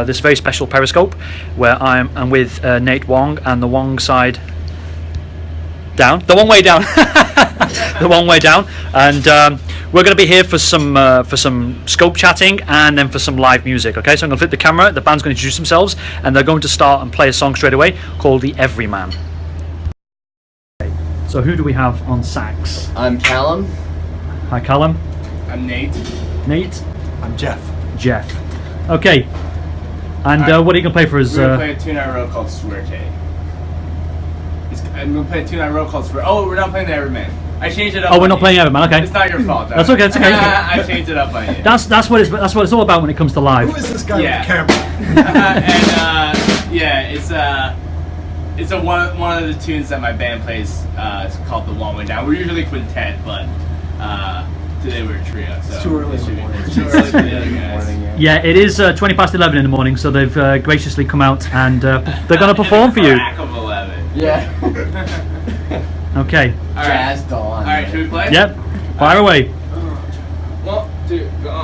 This very special Periscope where I'm with Nate Wong and the Wong side down, the one way down, the one way down, and we're going to be here for some scope chatting and then for some live music. Okay, so I'm going to flip the camera. The band's going to introduce themselves and they're going to start and play a song straight away called "The Everyman." Okay, so who do we have on sax? I'm Callum. Hi, Callum. I'm Nate. Nate. I'm Jeff. Jeff. Okay. And what are you going to play for us? We're going to play a tune I wrote called Suerte. I'm going to play a tune I wrote called Suerte. Oh, we're not playing the Everyman. I changed it up. Oh, we're not playing Everyman, okay. It's not your fault. That's okay, it's okay. I changed it up on you. That's what it's all about when it comes to live. Who is this guy with the camera? It's one of the tunes that my band plays. It's called The Long Way Down. We're usually quintet, but today we're a trio. So it's too early in the morning. It's too early for the other guys. Yeah, it is 20 past 11 in the morning, so they've graciously come out and they're going to perform for you. Crack of 11. Yeah. Okay. Jazz Dawn. Alright, should we play? Yep. Fire away. 1, 2, go.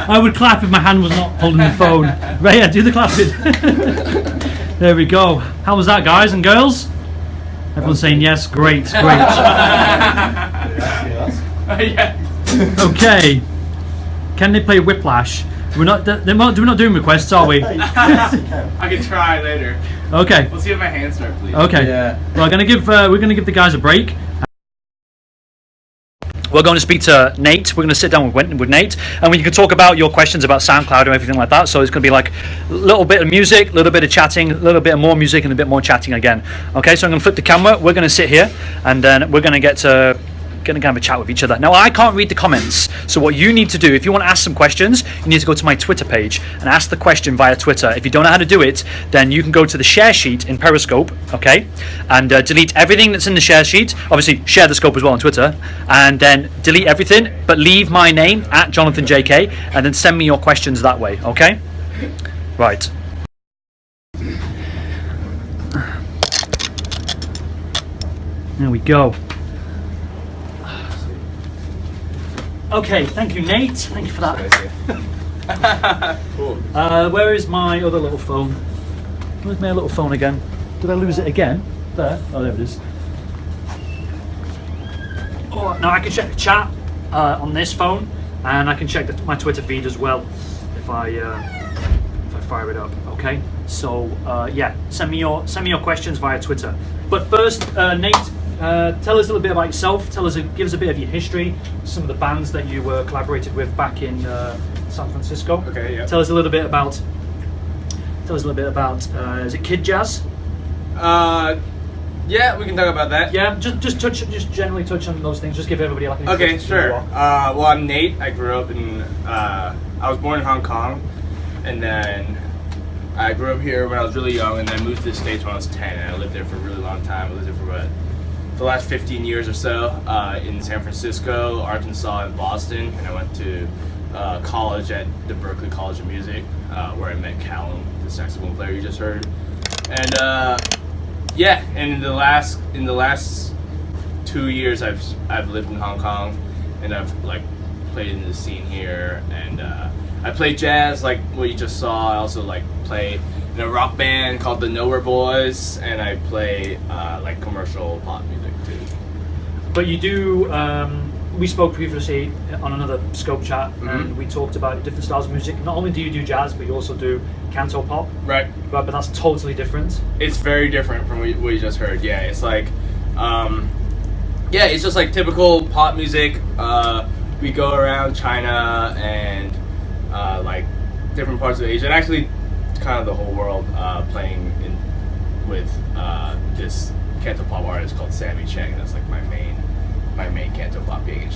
I would clap if my hand was not holding the phone. Right, yeah, do the clapping. There we go. How was that, guys and girls? Everyone's saying yes. Great, great. Okay. Can they play Whiplash? We're not doing requests, are we? I can try later. Okay. We'll see if my hands start bleeding. Okay. Yeah. Well, we're gonna give the guys a break. We're going to speak to Nate. We're going to sit down with Nate, and we can talk about your questions about SoundCloud and everything like that. So it's going to be like a little bit of music, a little bit of chatting, a little bit more music, and a bit more chatting again. Okay, so I'm going to flip the camera. We're going to sit here, and then we're going to have a chat with each other. Now, I can't read the comments, so what you need to do, if you want to ask some questions, you need to go to my Twitter page and ask the question via Twitter. If you don't know how to do it, then you can go to the share sheet in Periscope, okay, and delete everything that's in the share sheet. Obviously, share the scope as well on Twitter, and then delete everything, but leave my name at JonathanJK, and then send me your questions that way, okay? Right. There we go. Okay, thank you, Nate. Thank you for that. Cool. Where is my other little phone? Where's my little phone again? Did I lose it again? There. Oh, there it is. Oh, now I can check the chat on this phone, and I can check my Twitter feed as well if I fire it up. Okay. So yeah, send me your questions via Twitter. But first, Nate. Tell us a little bit about yourself. Give us a bit of your history, some of the bands that you collaborated with back in San Francisco. Okay, yeah. Tell us a little bit about. Is it Kid Jazz? Yeah, we can talk about that. Yeah, just generally touch on those things. Just give everybody like an Okay, introduction to who sure. you are. Well, I'm Nate. I grew up in. I was born in Hong Kong, and then I grew up here when I was really young, and then moved to the States when I was 10, and I lived there for a really long time. I lived there for about the last 15 years or so in San Francisco, Arkansas, and Boston, and I went to college at the Berklee College of Music, where I met Callum, the saxophone player you just heard, and yeah. And in the last 2 years, I've lived in Hong Kong, and I've like played in the scene here, and I play jazz like what you just saw. I also like play in a rock band called the Nowhere Boys, and I play like commercial pop music too. But you do. We spoke previously on another scope chat, and we talked about different styles of music. Not only do you do jazz, but you also do canto pop. Right. But that's totally different. It's very different from what you just heard. Yeah, it's like, yeah, it's just like typical pop music. We go around China and like different parts of Asia, and actually kind of the whole world, playing with this canto pop artist called Sammy Cheng. That's like my main canto pop gig, and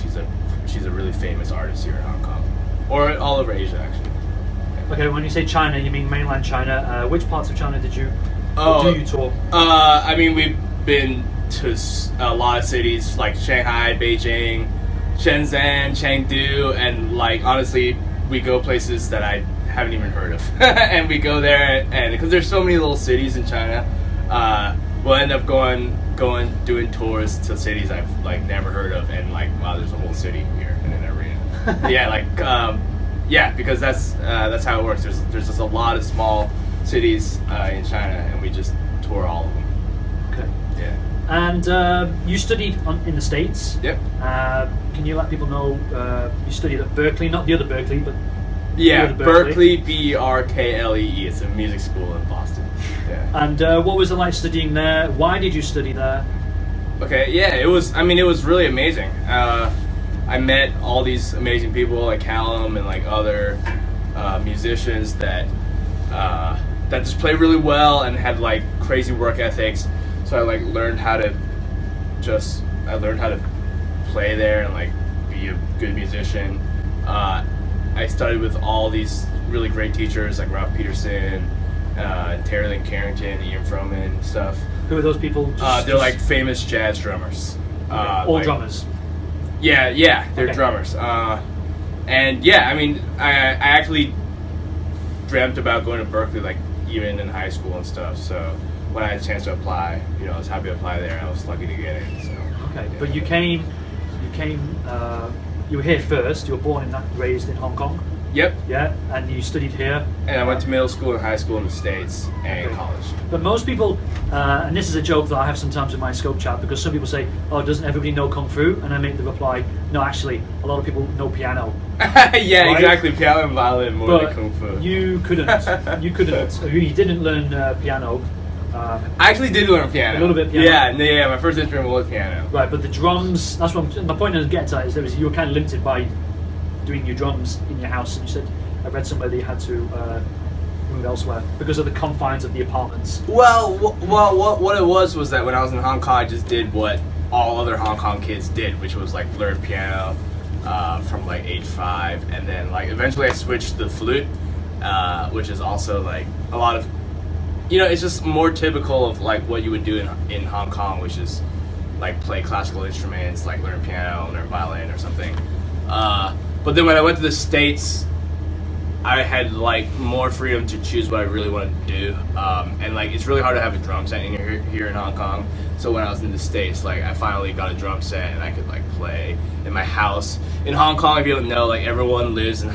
she's a really famous artist here in Hong Kong, or all over Asia actually. Okay, when you say China, you mean mainland China. Which parts of China do you tour? I mean, we've been to a lot of cities like Shanghai, Beijing, Shenzhen, Chengdu, and like honestly, we go places that I haven't even heard of, and we go there, and because there's so many little cities in China, we'll end up doing tours to cities I've like never heard of, and like wow, there's a whole city here, and I never in. Yeah, like yeah, because that's how it works. There's just a lot of small cities in China, and we just tour all of them. Okay. Yeah. And you studied in the States. Yep. Can you let people know you studied at Berklee, not the other Berklee, but yeah, the other Berklee, Berklee. It's a music school in Boston. Yeah. And what was it like studying there? Why did you study there? Okay, yeah, it was really amazing. I met all these amazing people like Callum and like other musicians that just play really well and had like crazy work ethics. So I like learned how to play there and like be a good musician. I studied with all these really great teachers like Ralph Peterson, Terry Lynn Carrington, Ian Froman, and stuff. Who are those people? They're like famous jazz drummers. All like, drummers. Yeah, they're Okay. drummers. And yeah, I mean, I actually dreamt about going to Berklee like even in high school and stuff. So when I had a chance to apply, I was happy to apply there, and I was lucky to get in. So Okay, yeah. but you were here first. You were born and raised in Hong Kong. Yep. Yeah, and you studied here. And I went to middle school and high school in the States and college. But most people, and this is a joke that I have sometimes in my scope chat, because some people say, "Oh, doesn't everybody know kung fu?" And I make the reply, "No, actually, a lot of people know piano." Yeah, right? Exactly. Piano and violin more than kung fu. You couldn't. You couldn't. You didn't learn piano. I actually did learn piano. A little bit piano. Yeah. My first instrument was piano. Right, but the drums. That's what my point is getting at. Is you were kind of limited by doing your drums in your house, and you said I read somewhere that you had to move elsewhere because of the confines of the apartments. Well, what it was that when I was in Hong Kong, I just did what all other Hong Kong kids did, which was like learn piano from like age 5, and then like eventually I switched to the flute, which is also like a lot of, it's just more typical of like what you would do in Hong Kong, which is like play classical instruments, like learn piano, learn violin or something. But then when I went to the States, I had like more freedom to choose what I really wanted to do, and like it's really hard to have a drum set here in Hong Kong. So when I was in the States, like I finally got a drum set and I could like play in my house. In Hong Kong, if you don't know, like everyone lives in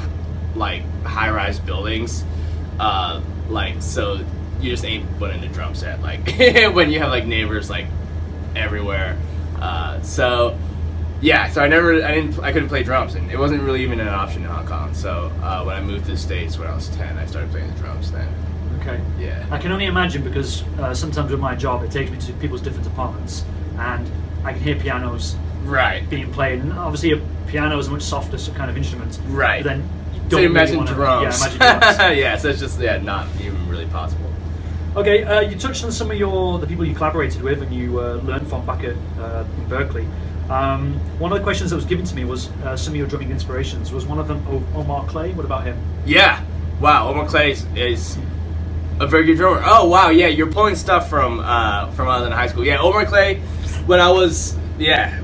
like high-rise buildings, like so you just ain't putting a drum set like when you have like neighbors like everywhere. So I couldn't play drums, and it wasn't really even an option in Hong Kong. So when I moved to the States when I was 10, I started playing the drums then. Okay. Yeah. I can only imagine, because sometimes with my job it takes me to people's different apartments, and I can hear pianos being played. And obviously a piano is a much softer kind of instrument. Right. But then you don't so really imagine wanna, drums. Yeah, imagine drums. Yeah, so it's just not even really possible. Okay, you touched on some of the people you collaborated with and you learned from back at in Berkeley. One of the questions that was given to me was some of your drumming inspirations. Was one of them Omar Clay? What about him? Yeah. Wow, Omar Clay is a very good drummer. Oh wow, yeah, you're pulling stuff from when I was in high school. Yeah, Omar Clay, when I was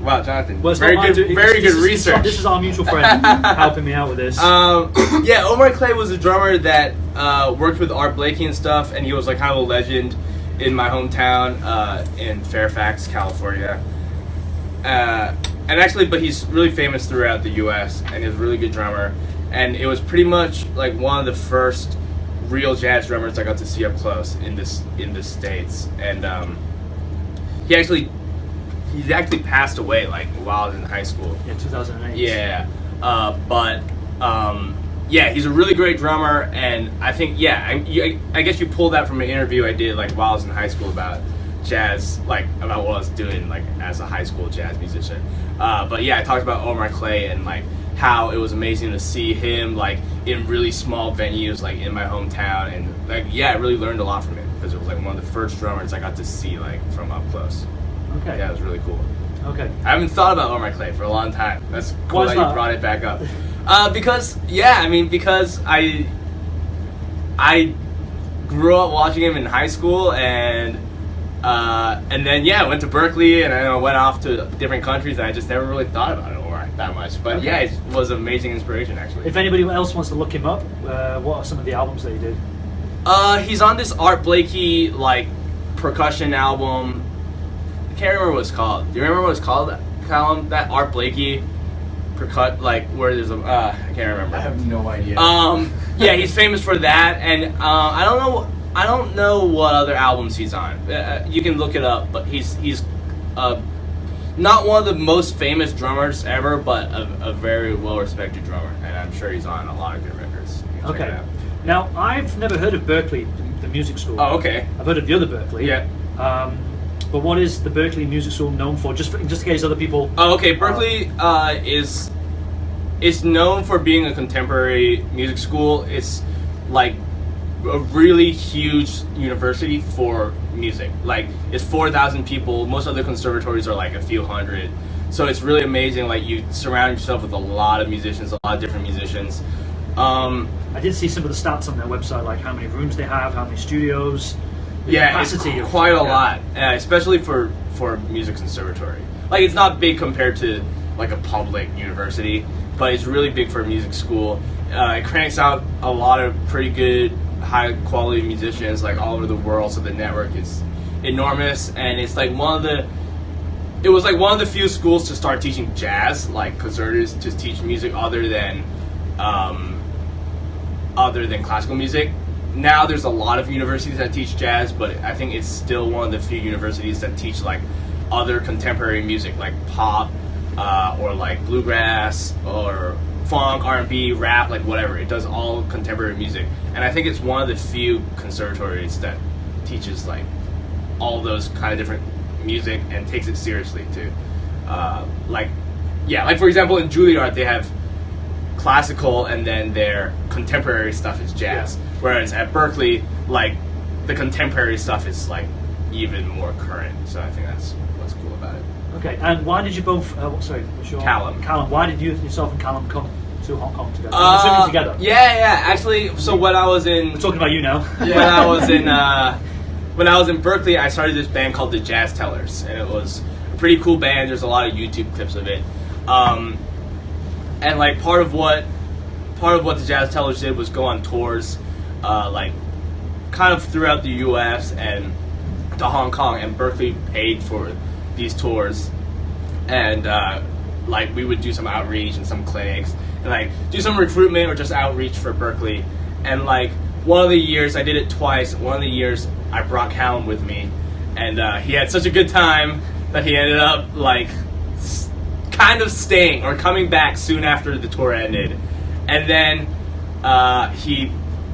wow, Jonathan, well, very good research. This is our mutual friend helping me out with this. Yeah, Omar Clay was a drummer that worked with Art Blakey and stuff, and he was like kind of a legend in my hometown in Fairfax, California. And actually, but he's really famous throughout the U.S. and he's a really good drummer. And it was pretty much like one of the first real jazz drummers I got to see up close in the States. And he actually passed away like while I was in high school. Yeah, 2008. Yeah, yeah, he's a really great drummer, and I think I guess you pulled that from an interview I did like while I was in high school about jazz, like about what I was doing like as a high school jazz musician. But yeah, I talked about Omar Clay and like how it was amazing to see him like in really small venues like in my hometown, and like I really learned a lot from him because it was like one of the first drummers I got to see like from up close. Okay. Yeah, it was really cool. Okay. I haven't thought about Omar Clay for a long time. That's cool that you brought it back up. Because I grew up watching him in high school, and then I went to Berkeley, and I went off to different countries, and I just never really thought about it that much. But yeah, it was an amazing inspiration actually. If anybody else wants to look him up, what are some of the albums that he did? He's on this Art Blakey like percussion album. I can't remember what it's called. Do you remember what it's called, Callum? That Art Blakey like where there's a I can't remember. I have no idea. Yeah, he's famous for that, and I don't know what other albums he's on. You can look it up, but he's not one of the most famous drummers ever, but a very well respected drummer, and I'm sure he's on a lot of good records. Okay. Now I've never heard of Berkeley, the music school. Oh, okay. I've heard of the other Berkeley. Yeah. But what is the Berkeley Music School known for? Just in case other people. Oh, okay. Berkeley is known for being a contemporary music school. It's like a really huge university for music. Like it's 4,000 people. Most other conservatories are like a few hundred. So it's really amazing. Like you surround yourself with a lot of musicians, a lot of different musicians. I did see some of the stats on their website, like how many rooms they have, how many studios. Yeah, it's quite a lot, especially for music conservatory. Like it's not big compared to like a public university, but it's really big for a music school. It cranks out a lot of pretty good, high quality musicians like all over the world. So the network is enormous, and it's like one of the few schools to start teaching jazz, like conservatives to teach music other than other than classical music. Now there's a lot of universities that teach jazz, but I think it's still one of the few universities that teach like other contemporary music, like pop, or like bluegrass, or funk, R&B, rap, like whatever. It does all contemporary music, and I think it's one of the few conservatories that teaches like all those kind of different music and takes it seriously too. Like for example, in Juilliard they have classical and then their contemporary stuff is jazz. Whereas at Berkeley, like the contemporary stuff is like even more current. So I think that's what's cool about it. Okay, and why did you both? What's your Callum. Callum, why did yourself and Callum come to Hong Kong together? I'm assuming together. Yeah. Actually, so when I was in, we're talking about you now. When I was in Berkeley, I started this band called the Jazz Tellers, and it was a pretty cool band. There's a lot of YouTube clips of it, and like part of what the Jazz Tellers did was go on tours, like kind of throughout the U.S. and to Hong Kong, and Berkeley paid for these tours, and like we would do some outreach and some clinics, and like do some recruitment or just outreach for Berkeley, and like one of the years I did it twice. One of the years I brought Callum with me, and he had such a good time that he ended up like kind of staying or coming back soon after the tour ended, and then he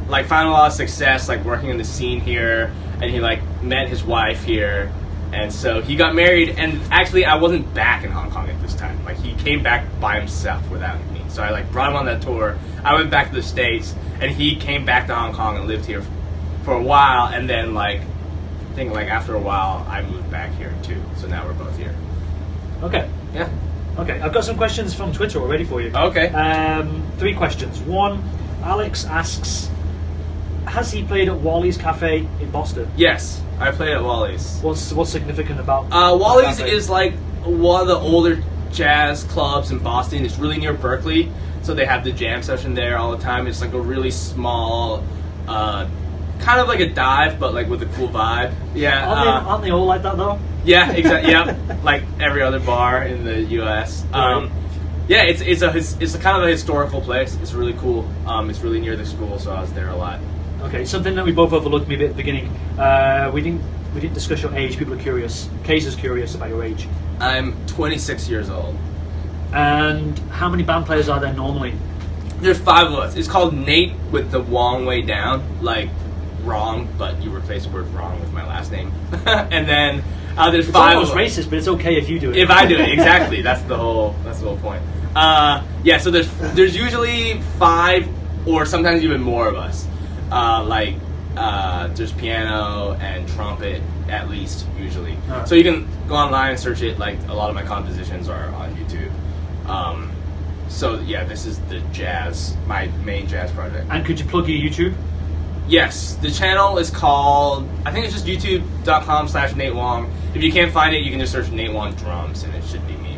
like found a lot of success like working in the scene here, and he like met his wife here, and so he got married. And actually I wasn't back in Hong Kong at this time. Like he came back by himself without me, so I like brought him on that tour. I went back to the States, and he came back to Hong Kong and lived here for a while, and then like I think like after a while I moved back here too, so now we're both here. Okay. Yeah. Okay, I've got some questions from Twitter already for you. Okay. 3 questions. 1, Alex asks, has he played at Wally's Cafe in Boston? Yes, I played at Wally's. What's significant about Wally's is like one of the older jazz clubs in Boston. It's really near Berkeley, so they have the jam session there all the time. It's like a really small, kind of like a dive, but like with a cool vibe. Yeah. Aren't they all like that though? Yeah, exactly. Yeah, like every other bar in the U.S. Right. Yeah, it's a kind of a historical place. It's really cool. It's really near the school, so I was there a lot. Okay, something that we both overlooked maybe at the beginning. We didn't discuss your age. People are curious. Case is curious about your age. I'm 26 years old. And how many band players are there normally? There's 5 of us. It's called Nate with the Wong way down, like wrong, but you replace the word wrong with my last name. And then there's 5 It's almost racist, but it's okay if you do it. If I do it, exactly. That's the whole point. Yeah, so there's usually 5 or sometimes even more of us. Like there's piano and trumpet at least usually. So you can go online and search it. Like a lot of my compositions are on YouTube. So yeah, this is my main jazz project. And could you plug your YouTube? Yes, the channel is called, I think it's just youtube.com/Nate Wong. If you can't find it, you can just search Nate Wong drums and it should be me.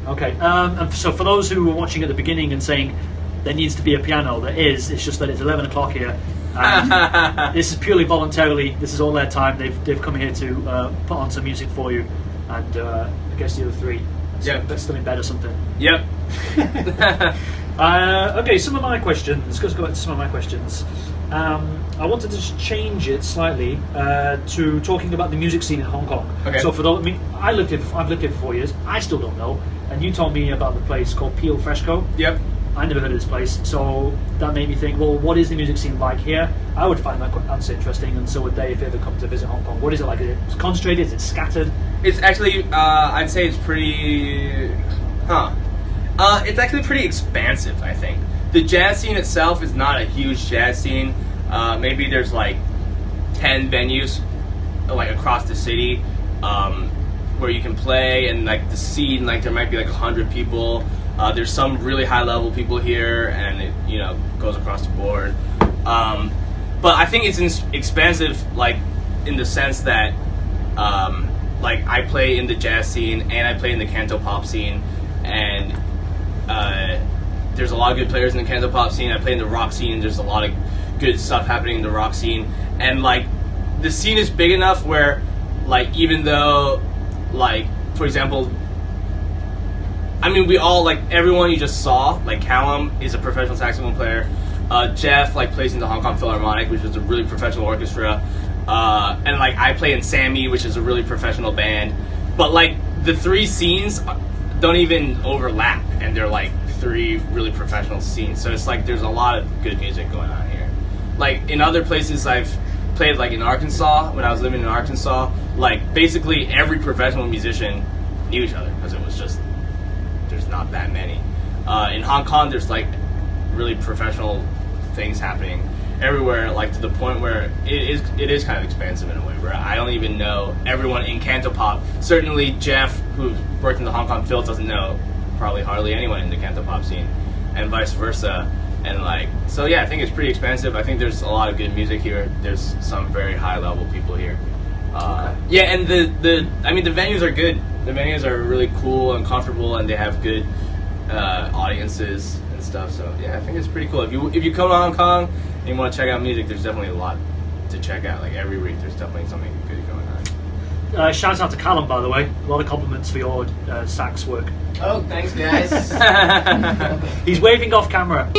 Okay, and so for those who were watching at the beginning and saying there needs to be a piano, there is. It's just that it's 11 o'clock here. And this is purely voluntarily. This is all their time. They've come here to put on some music for you, and I guess the other 3. That's still in bed or something. Yep. Okay, some of my questions. Let's go back to some of my questions. I wanted to just change it slightly to talking about the music scene in Hong Kong. Okay. So I've lived here for 4 years. I still don't know, and you told me about the place called Peel Fresco. Yep. I never heard of this place, so that made me think, well, what is the music scene like here? I would find that answer interesting, and so would they if they ever come to visit Hong Kong. What is it like? Is it concentrated? Is it scattered? It's actually, I'd say it's pretty, it's actually pretty expansive, I think. The jazz scene itself is not a huge jazz scene. Maybe there's like 10 venues like across the city where you can play, and like the scene, like there might be like 100 people. There's some really high level people here, and it goes across the board. But I think it's expansive, like in the sense that like I play in the jazz scene and I play in the canto pop scene, and there's a lot of good players in the canto pop scene. I play in the rock scene, and there's a lot of good stuff happening in the rock scene. And like the scene is big enough where like even though like for example, I mean we all like everyone you just saw, like Callum is a professional saxophone player, Jeff like plays in the Hong Kong Philharmonic, which is a really professional orchestra, and like I play in Sammy, which is a really professional band. But like the three scenes don't even overlap, and they're like three really professional scenes. So it's like there's a lot of good music going on here. Like in other places I've played, like in Arkansas, when I was living in Arkansas, like basically every professional musician knew each other because it was just there's not that many. In Hong Kong, there's like really professional things happening everywhere, like to the point where it is kind of expansive in a way, where I don't even know everyone in Cantopop. Certainly Jeff, who worked in the Hong Kong Phil, doesn't know probably hardly anyone in the Cantopop scene, and vice versa. And like, so yeah, I think it's pretty expansive. I think there's a lot of good music here. There's some very high level people here. Yeah, and the venues are good. The venues are really cool and comfortable, and they have good audiences and stuff. So yeah, I think it's pretty cool. If you come to Hong Kong and you want to check out music, there's definitely a lot to check out. Like every week, there's definitely something good going on. Shout out to Callum, by the way. A lot of compliments for your sax work. Oh, thanks, guys. He's waving off camera.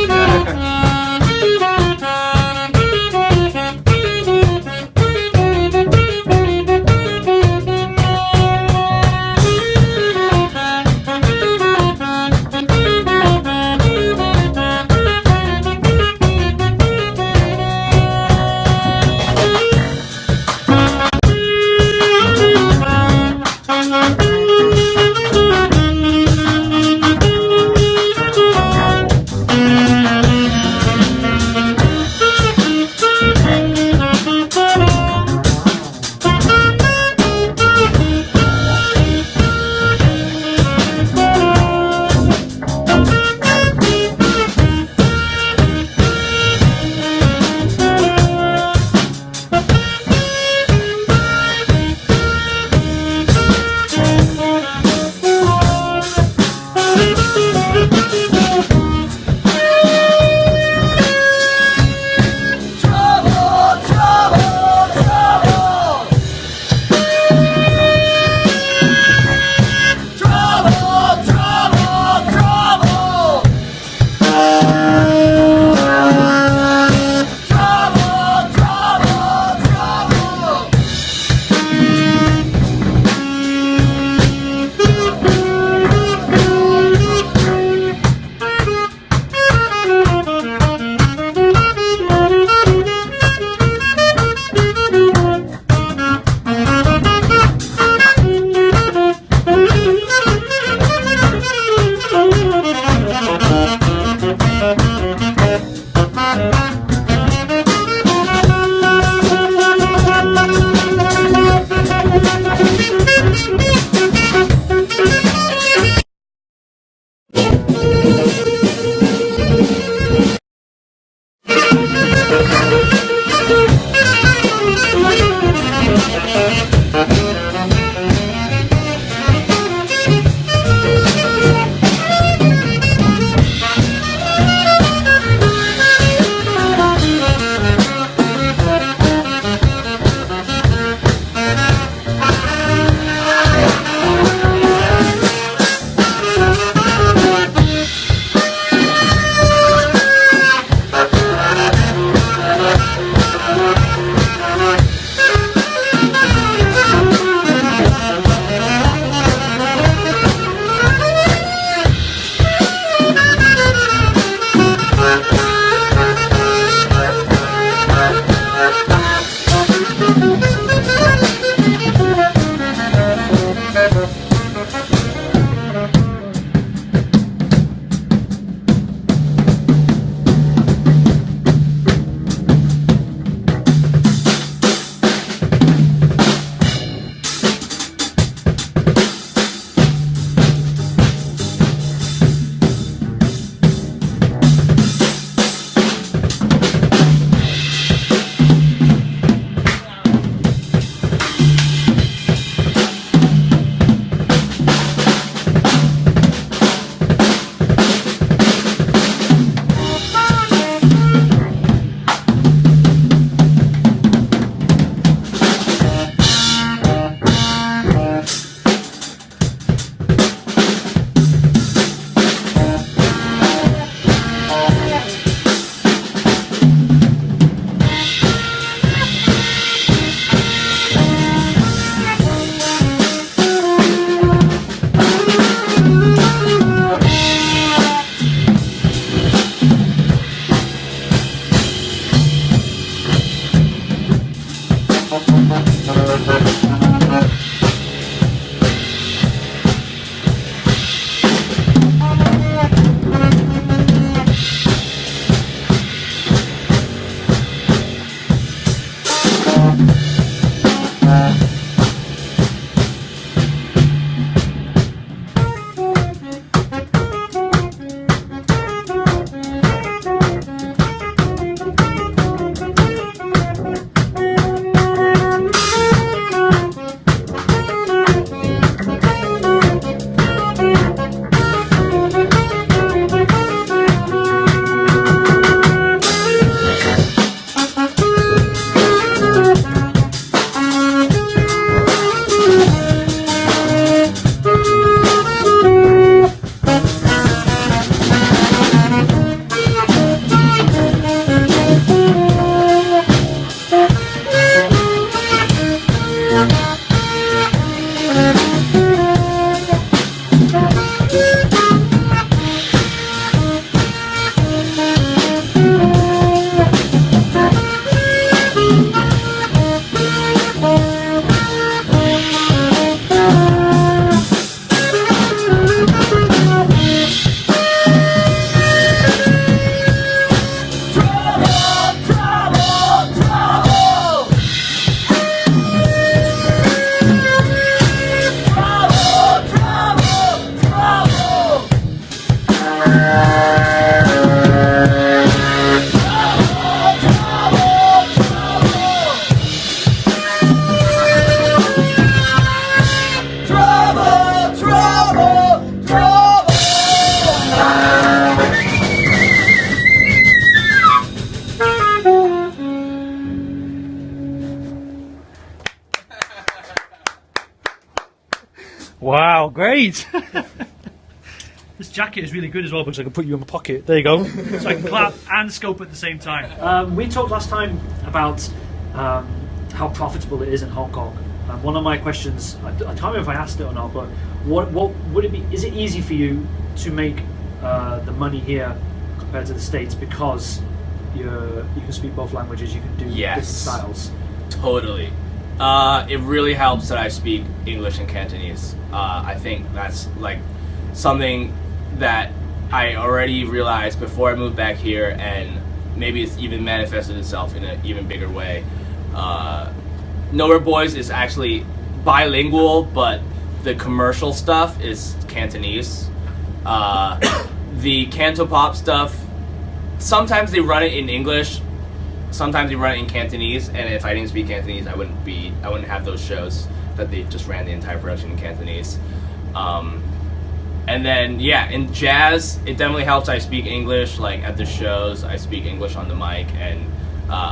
Wow, great! This jacket is really good as well because I can put you in my pocket. There you go. So I can clap and scope at the same time. We talked last time about how profitable it is in Hong Kong. One of my questions, I can't remember if I asked it or not, but what would it be? Is it easy for you to make the money here compared to the States because you can speak both languages, you can do different styles? Totally. It really helps that I speak English and Cantonese. I think that's like something that I already realized before I moved back here, and maybe it's even manifested itself in an even bigger way. Nowhere Boys is actually bilingual, but the commercial stuff is Cantonese. The Cantopop stuff, sometimes they run it in English, sometimes they run it in Cantonese, and if I didn't speak Cantonese, I wouldn't have those shows that they just ran the entire production in Cantonese. And then in jazz, it definitely helps I speak English. Like at the shows, I speak English on the mic, and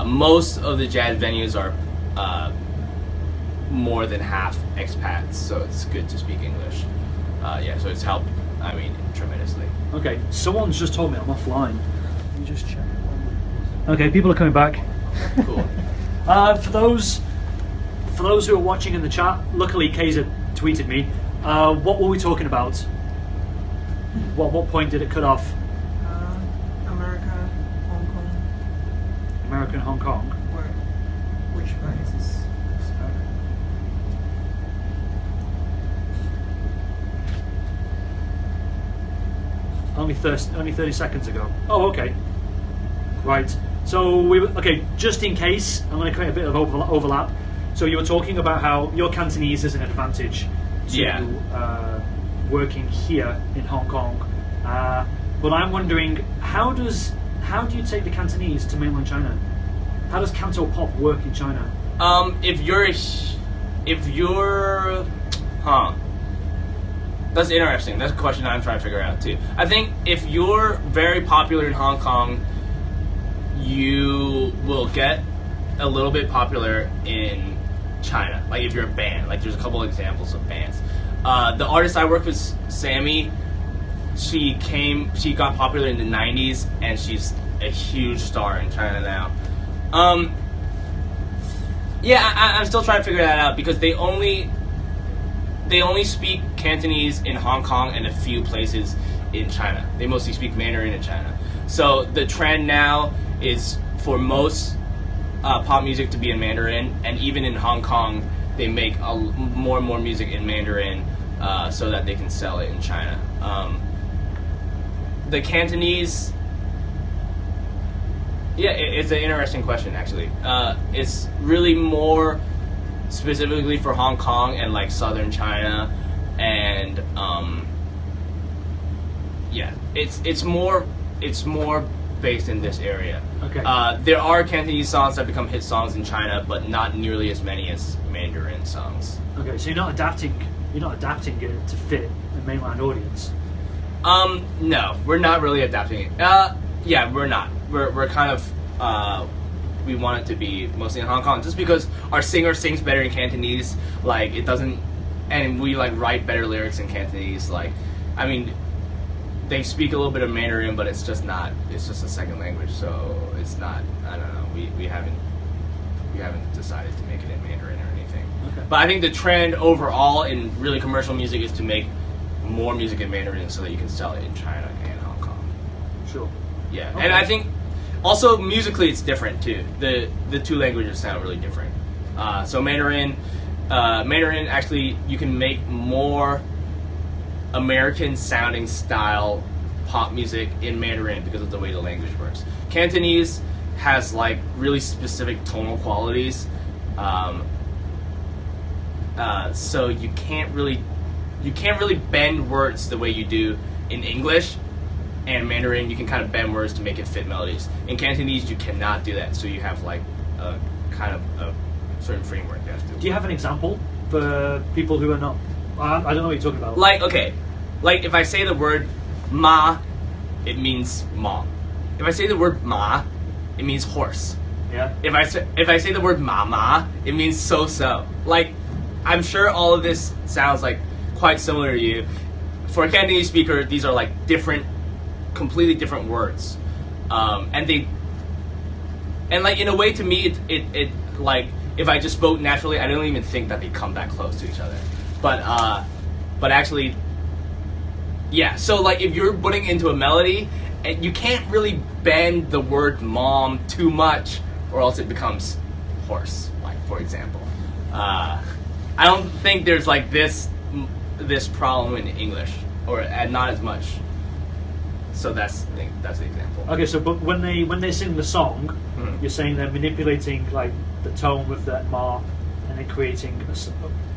most of the jazz venues are more than half expats, so it's good to speak English. So it's helped, tremendously. Okay, someone's just told me I'm offline. Let me just check. Okay, people are coming back. Cool. For those who are watching in the chat, luckily Kaiser tweeted me. What were we talking about? What point did it cut off? America, Hong Kong. America and Hong Kong. Which place is better? Only 30 seconds ago. Oh, okay. Right. So just in case, I'm going to create a bit of overlap. So you were talking about how your Cantonese is an advantage to working here in Hong Kong. But I'm wondering, how do you take the Cantonese to mainland China? How does Canto Pop work in China? That's interesting. That's a question I'm trying to figure out too. I think if you're very popular in Hong Kong, you will get a little bit popular in China. Like if you're a band, like there's a couple examples of bands. The artist I work with, Sammy, she got popular in the 90s, and she's a huge star in China now. I'm still trying to figure that out because they only speak Cantonese in Hong Kong and a few places in China. They mostly speak Mandarin in China. So the trend now is for most pop music to be in Mandarin, and even in Hong Kong, they make more and more music in Mandarin so that they can sell it in China. The Cantonese, yeah, it's an interesting question actually. It's really more specifically for Hong Kong and like southern China, and yeah, it's more based in this area. Okay. There are Cantonese songs that become hit songs in China, but not nearly as many as Mandarin songs. Okay, so you're not adapting it to fit the mainland audience. No, we're not really adapting it. Yeah, we're not. We're kind of we want it to be mostly in Hong Kong, just because our singer sings better in Cantonese. Like it doesn't, and we like write better lyrics in Cantonese. Like, I mean, they speak a little bit of Mandarin, but it's just not. It's just a second language, so it's not. I don't know. We haven't decided to make it in Mandarin or anything. Okay. But I think the trend overall in really commercial music is to make more music in Mandarin so that you can sell it in China and Hong Kong. Sure. Yeah, Okay. and I think also musically it's different too. The two languages sound really different. So Mandarin actually you can make more American sounding style pop music in Mandarin because of the way the language works. Cantonese has like really specific tonal qualities, so you can't really bend words the way you do in English. And Mandarin, you can kind of bend words to make it fit melodies. In Cantonese, you cannot do that, so you have like a kind of a certain framework you have to do. Do you have an example for people who are not? I don't know what you're talking about. Like, okay, like if I say the word ma, it means mom. If I say the word ma, it means horse. Yeah. If I say the word mama, it means so. Like, I'm sure all of this sounds like quite similar to you. For a Cantonese speaker, these are like completely different words, and like in a way to me, it like if I just spoke naturally, I don't even think that they come that close to each other. But actually, yeah. So like if you're putting into a melody, you can't really bend the word mom too much, or else it becomes horse. Like for example, I don't think there's like this problem in English, or not as much. So that's the example. Okay, so but when they sing the song, Mhm. you're saying they're manipulating like the tone with that ma, and then creating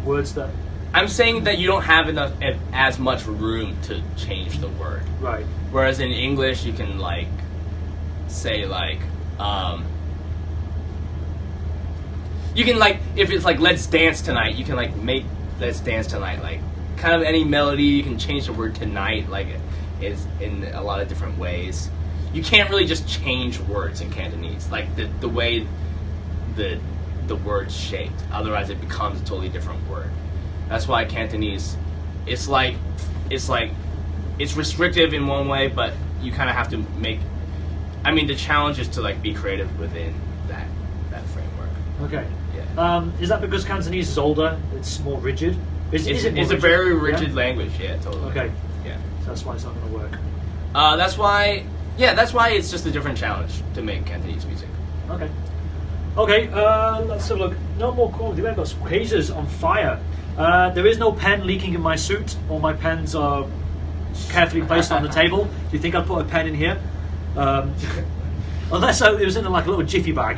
words that I'm saying that you don't have enough as much room to change the word. right. Whereas in English, you can like say like you can like if it's like let's dance tonight, you can like make let's dance tonight like kind of any melody. You can change the word tonight like is in a lot of different ways. You can't really just change words in Cantonese like the way the word's shaped. Otherwise, it becomes a totally different word. That's why Cantonese, it's restrictive in one way, but you kind of have to make. I mean, the challenge is to like be creative within that framework. Okay. Yeah. Is that because Cantonese is older? It's more rigid. Is it more It's a rigid? very rigid Yeah? language. Yeah, totally. Okay. Yeah. So that's why it's not going to work. That's why. Yeah, that's why it's just a different challenge to make Cantonese music. Okay. Okay, let's have a look. No more quality. We've got some cases on fire. There is no pen leaking in my suit. All my pens are carefully placed on the table. Do you think I'd put a pen in here? Unless it was in like a little jiffy bag.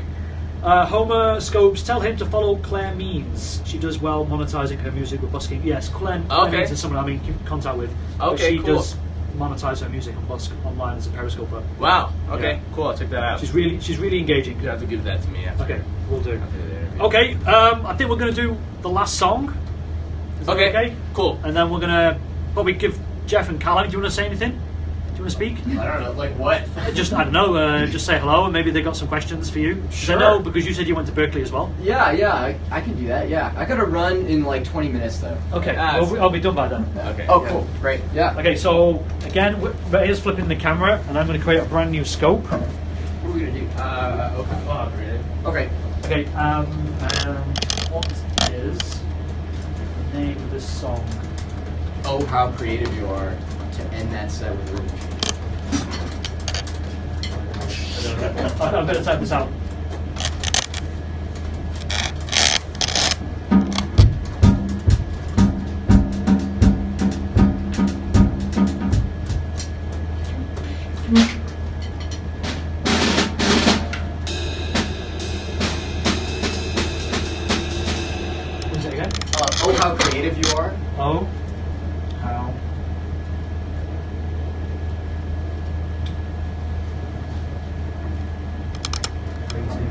Homer Scopes, tell him to follow Claire Means. She does well monetizing her music with busking. Yes, Claire Okay. Means is someone I'm in contact with. But Okay, she cool. does monetize her music and busk online as a periscoper. Wow. Okay. Yeah. Cool. I'll check that out. She's really engaging. You have to give that to me after. Okay, we'll do. after the interview. Okay, I think we're going to do the last song. Is that okay? Cool. And then we're going to probably give Jeff and Callum. Do you want to say anything? Do you want to speak? I don't know, like what? Just, I don't know, just say hello and maybe they got some questions for you. 'Cause Sure. I know because you said you went to Berkeley as well. Yeah, I can do that, yeah. I gotta run in like 20 minutes though. Okay, Ah, I'll be done by then. Okay. Oh, yeah. cool, great, yeah. Okay, so again, Ray's flipping the camera and I'm going to create a brand new scope. What are we gonna do? Open file, really. Okay. Okay, what is the name of this song? Oh, how creative you are to end that set with Rubik. I'm going to type this out. Say again. Oh, how creative you are. Oh, how creative.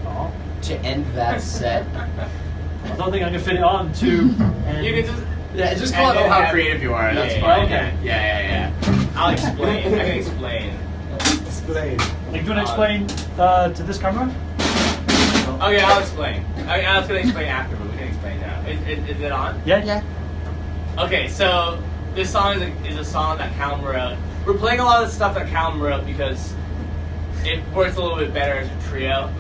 Oh, To end that set. I don't think I can fit it on to. You can just Yeah, just call it And oh how then- creative you are. That's Yeah, fine. okay. Yeah. I'll explain. I can explain. Explain. Like, do you want to explain to this camera? Okay, I'll explain. I was gonna explain after, but we can explain now. Is it on? Yeah. Okay, so this song is a song that Callum wrote. We're playing a lot of the stuff that Callum wrote because it works a little bit better as a trio.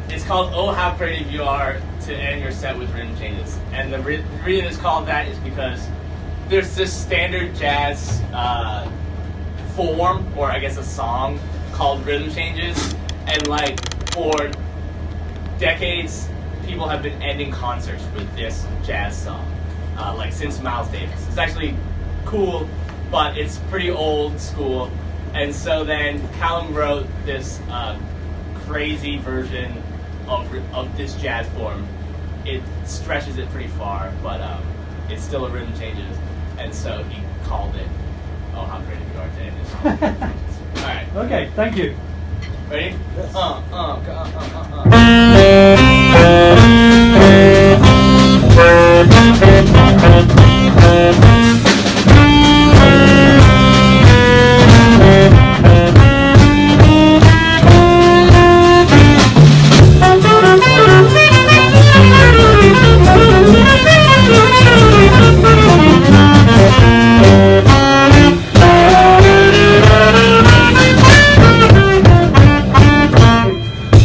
It's called "Oh How Creative You Are" to end your set with rhythm changes, and the reason it's called that is because there's this standard jazz form, or I guess a song called rhythm changes, and like for decades, people have been ending concerts with this jazz song, like since Miles Davis. It's actually cool, but it's pretty old school. And so then Callum wrote this crazy version of this jazz form. It stretches it pretty far, but it's still a rhythm changes. And so he called it "Oh How Creative You Are" to end this song. All right, Okay, thank you. ready?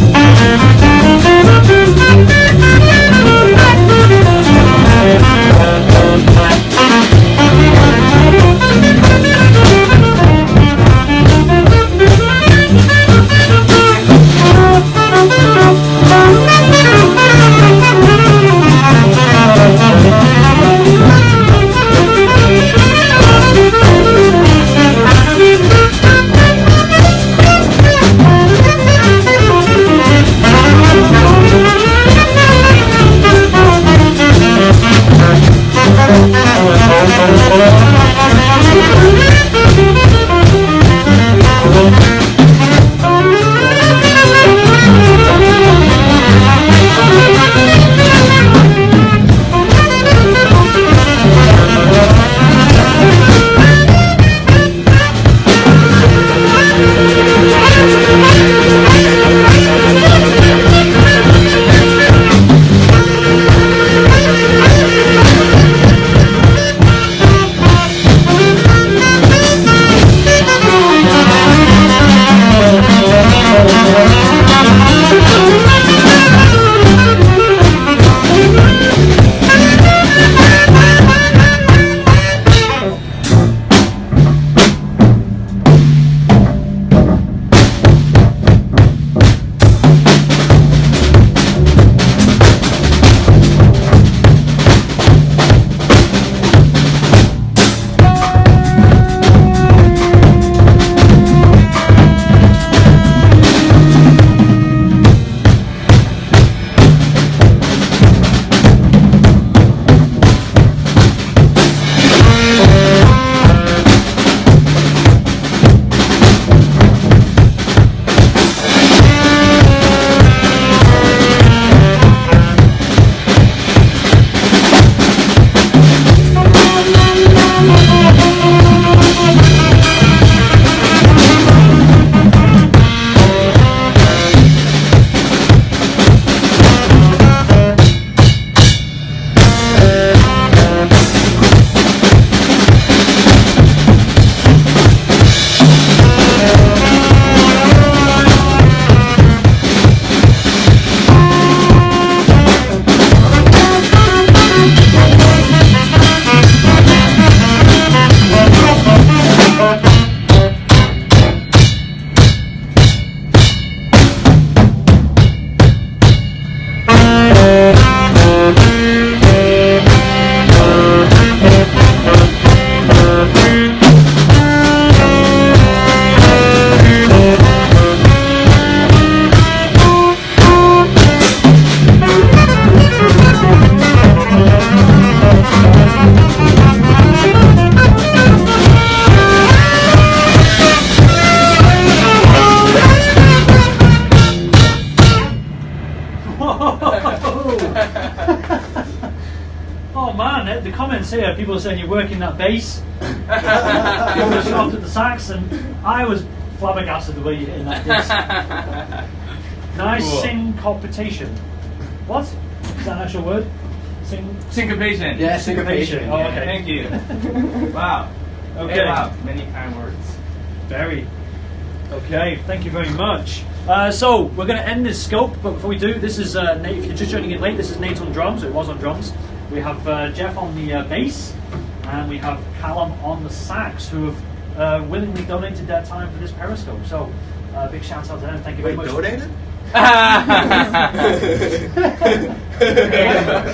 Thank Oh man, the comments here, people are saying you're working that bass. People are shocked at the sax, and I was flabbergasted the way you're hitting that disc. Nice Cool. syncopitation. What? Is that an actual word? Syncopation. Yeah, syncopation. Oh, okay. Thank you. Wow. Okay. Hey, wow. Many kind words. Very. Okay, thank you very much. So, we're going to end this scope, but before we do, this is Nate. If you're just joining in late, this is Nate on drums. It was on drums. We have Jeff on the bass, and we have Callum on the sax, who have willingly donated their time for this Periscope. So, big shout out to them. Thank you very much. Donated?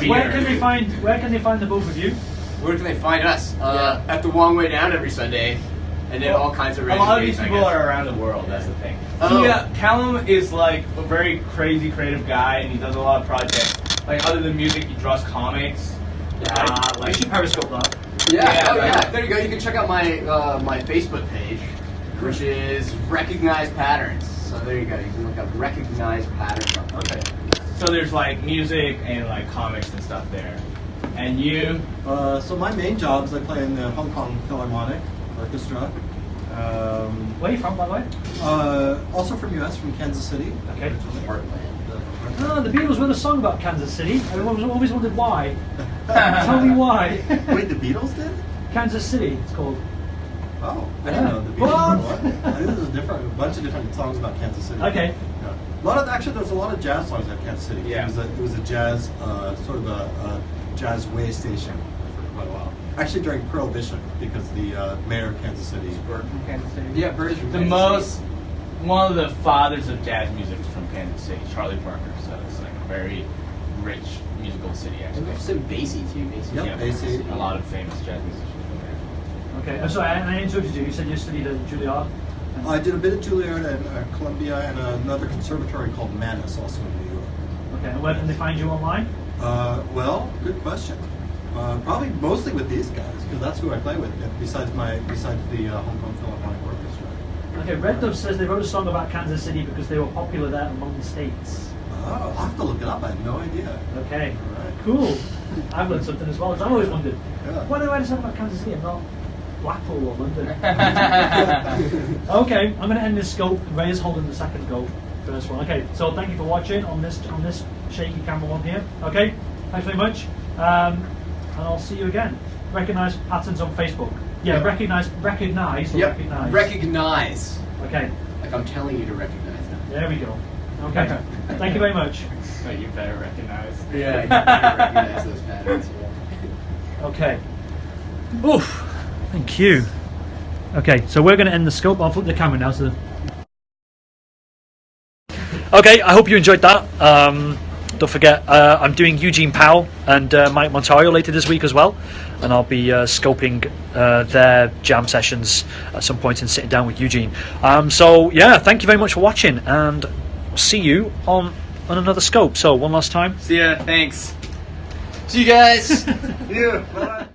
Where can they find the both of you? Where can they find us? At the Wong Way Down every Sunday, and then all kinds of A random lot of these days, I people guess. are around the world. That's the thing. Oh. Yeah, Callum is like a very crazy, creative guy, and he does a lot of projects. Like other than music, he draws comics. We should Periscope that. Yeah, there you go. You can check out my my Facebook page, which is Recognize Patterns. So there you go. You can look up Recognize Patterns. Okay. So there's like music and like comics and stuff there. And you? So my main job is I play in the Hong Kong Philharmonic Orchestra. Where are you from, by the way? Also from US, from Kansas City. Okay. Heartland. Oh, the Beatles wrote a song about Kansas City. I always wondered why. Tell me why. Wait, the Beatles did? Kansas City, it's called. Oh, I didn't know the Beatles. What? What? I think there's a bunch of different songs about Kansas City. Okay. Yeah. There's a lot of jazz songs about Kansas City. Yeah. It was a jazz, sort of a jazz way station for quite a while. Actually, during Prohibition, because the mayor of Kansas City. Bert from Kansas City? Yeah, Bert is from The Kansas most, City. one of the fathers of jazz music is from Kansas City, Charlie Parker. So it's like a very rich musical city, actually. So bassy too. Bassy. Yep, Yeah, Basie. a lot of famous jazz musicians from there. Okay, I'm sorry, I interrupted you. You said you studied at Juilliard. I did a bit of Juilliard at Columbia and another conservatory called Manus, also in New York. Okay, and where can they find you online? Well, good question. Probably mostly with these guys, because that's who I play with. Besides the Hong Kong Philharmonic Orchestra. Okay, Red Dove says they wrote a song about Kansas City because they were popular there among the states. Oh, I'll have to look it up. I had no idea. Okay, All right. cool. I've learned something as well. 'Cause I've always wondered, Yeah. why do I write a song about Kansas City and not Blackpool or London? Okay, I'm going to end this scope. Ray is holding the second scope for this one. Okay, so thank you for watching on this shaky camera one here. Okay, thanks very much, and I'll see you again. Recognize patterns on Facebook. Yeah, recognize. Or Yep. recognize. Recognize. Okay, Like I'm telling you to recognize them. there we go. Okay, thank you very much. So you better recognize. Yeah, you gotta recognize those patterns. Yeah. Okay. Oof. Thank you. Okay, so we're going to end the scope. I'll flip the camera now. Okay, I hope you enjoyed that. Don't forget, I'm doing Eugene Powell and Mike Montario later this week as well, and I'll be scoping their jam sessions at some point and sitting down with Eugene. So yeah, thank you very much for watching, and see you on another scope. So one last time. See ya. Thanks. See you guys. Yeah. Bye.